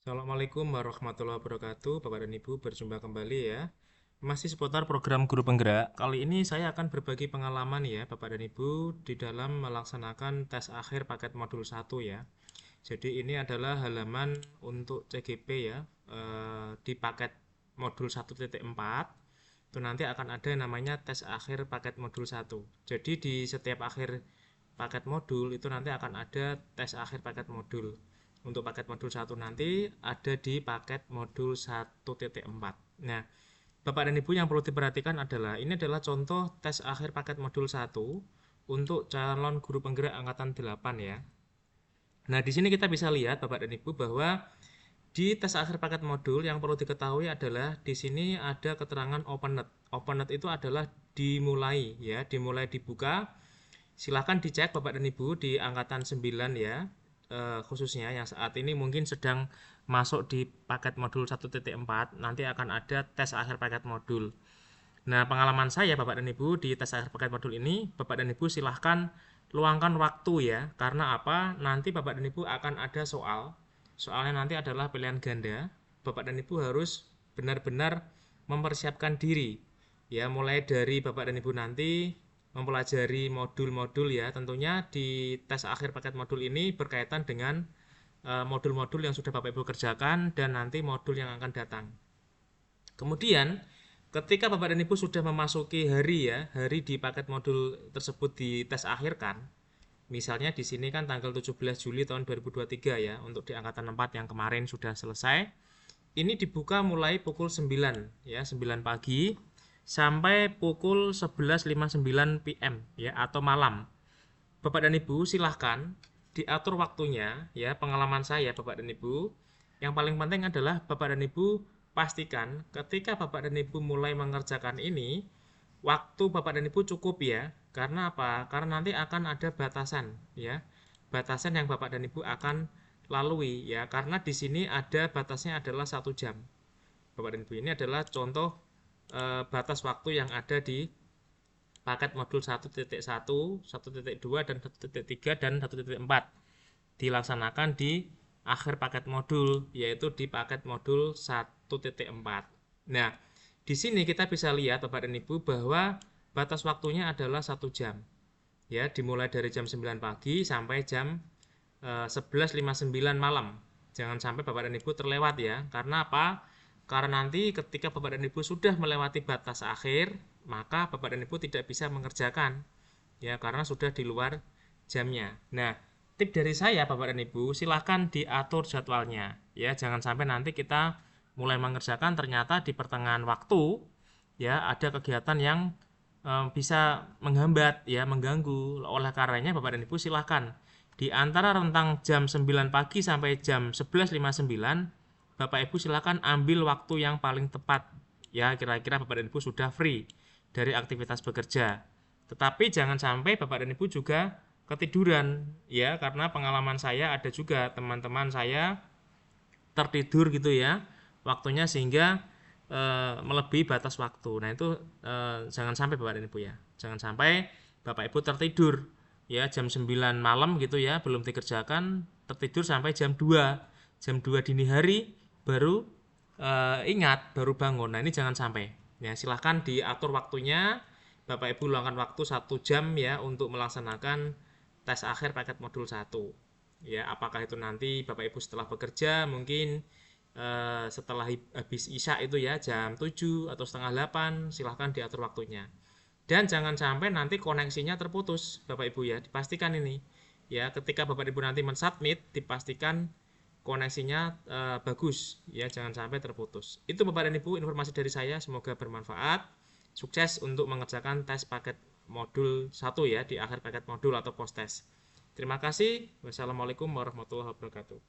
Assalamualaikum warahmatullahi wabarakatuh, Bapak dan Ibu, berjumpa kembali ya. Masih seputar program Guru Penggerak. Kali ini saya akan berbagi pengalaman ya, Bapak dan Ibu, di dalam melaksanakan tes akhir paket modul 1 ya. Jadi ini adalah halaman untuk CGP ya, di paket modul 1.4. Itu nanti akan ada namanya tes akhir paket modul 1. Jadi di setiap akhir paket modul itu nanti akan ada tes akhir paket modul. Untuk paket modul 1 nanti ada di paket modul 1.4. Nah, Bapak dan Ibu yang perlu diperhatikan adalah ini adalah contoh tes akhir paket modul 1 untuk calon guru penggerak angkatan 8 ya. Nah, di sini kita bisa lihat Bapak dan Ibu bahwa di tes akhir paket modul yang perlu diketahui adalah di sini ada keterangan openet. Openet itu adalah dimulai ya, dimulai dibuka. Silahkan dicek Bapak dan Ibu di angkatan 9 ya, khususnya yang saat ini mungkin sedang masuk di paket modul 1.4, nanti akan ada tes akhir paket modul. Nah, pengalaman saya Bapak dan Ibu di tes akhir paket modul ini, Bapak dan Ibu silahkan luangkan waktu ya, karena apa? Nanti Bapak dan Ibu akan ada soal. Soalnya nanti adalah pilihan ganda. Bapak dan Ibu harus benar-benar mempersiapkan diri. Ya, mulai dari Bapak dan Ibu nanti mempelajari modul-modul ya. Tentunya di tes akhir paket modul ini berkaitan dengan modul-modul yang sudah Bapak Ibu kerjakan dan nanti modul yang akan datang. Kemudian ketika Bapak dan Ibu sudah memasuki hari ya, hari di paket modul tersebut di tes akhirkan. Misalnya di sini kan tanggal 17 Juli tahun 2023 ya, untuk di angkatan 4 yang kemarin sudah selesai. Ini dibuka mulai pukul 9 ya, 9 pagi sampai pukul 11.59 PM ya, atau malam. Bapak dan Ibu silahkan diatur waktunya ya. Pengalaman saya Bapak dan Ibu, yang paling penting adalah Bapak dan Ibu pastikan ketika Bapak dan Ibu mulai mengerjakan ini, waktu Bapak dan Ibu cukup ya. Karena apa? Karena nanti akan ada batasan ya. Batasan yang Bapak dan Ibu akan lalui ya. Karena di sini ada batasnya adalah 1 jam. Bapak dan Ibu, ini adalah contoh batas waktu yang ada di paket modul 1.1, 1.2, dan 1.3 dan 1.4 dilaksanakan di akhir paket modul, yaitu di paket modul 1.4. Nah, di sini kita bisa lihat Bapak dan Ibu bahwa batas waktunya adalah 1 jam. Ya, dimulai dari jam 9 pagi sampai jam 11.59 malam. Jangan sampai Bapak dan Ibu terlewat ya. Karena apa? Karena nanti ketika Bapak dan Ibu sudah melewati batas akhir, maka Bapak dan Ibu tidak bisa mengerjakan ya, karena sudah di luar jamnya. Nah, tip dari saya Bapak dan Ibu, silahkan diatur jadwalnya ya. Jangan sampai nanti kita mulai mengerjakan ternyata di pertengahan waktu ya ada kegiatan yang bisa menghambat ya, mengganggu. Oleh karenanya Bapak dan Ibu silahkan di antara rentang jam 9 pagi sampai jam 11.59 Bapak Ibu silahkan ambil waktu yang paling tepat ya, kira-kira Bapak dan Ibu sudah free dari aktivitas bekerja. Tetapi jangan sampai Bapak dan Ibu juga ketiduran ya, karena pengalaman saya ada juga teman-teman saya tertidur gitu ya waktunya, sehingga melebihi batas waktu. Nah, itu jangan sampai Bapak dan Ibu ya. Jangan sampai Bapak Ibu tertidur ya jam 9 malam gitu ya, belum dikerjakan, tertidur sampai jam 2. Jam 2 dini hari baru ingat, baru bangun. Nah, ini jangan sampai. Ya, silahkan diatur waktunya. Bapak Ibu luangkan waktu 1 jam ya untuk melaksanakan tes akhir paket modul 1. Ya, apakah itu nanti Bapak Ibu setelah bekerja, mungkin setelah habis isya itu ya jam 7 atau setengah 8, silahkan diatur waktunya. Dan jangan sampai nanti koneksinya terputus Bapak Ibu ya, dipastikan ini. Ya, ketika Bapak Ibu nanti mensubmit, dipastikan koneksinya bagus ya, jangan sampai terputus. Itu Bapak dan Ibu informasi dari saya, semoga bermanfaat. Sukses untuk mengerjakan tes paket modul 1 ya, di akhir paket modul atau post test. Terima kasih. Wassalamualaikum warahmatullahi wabarakatuh.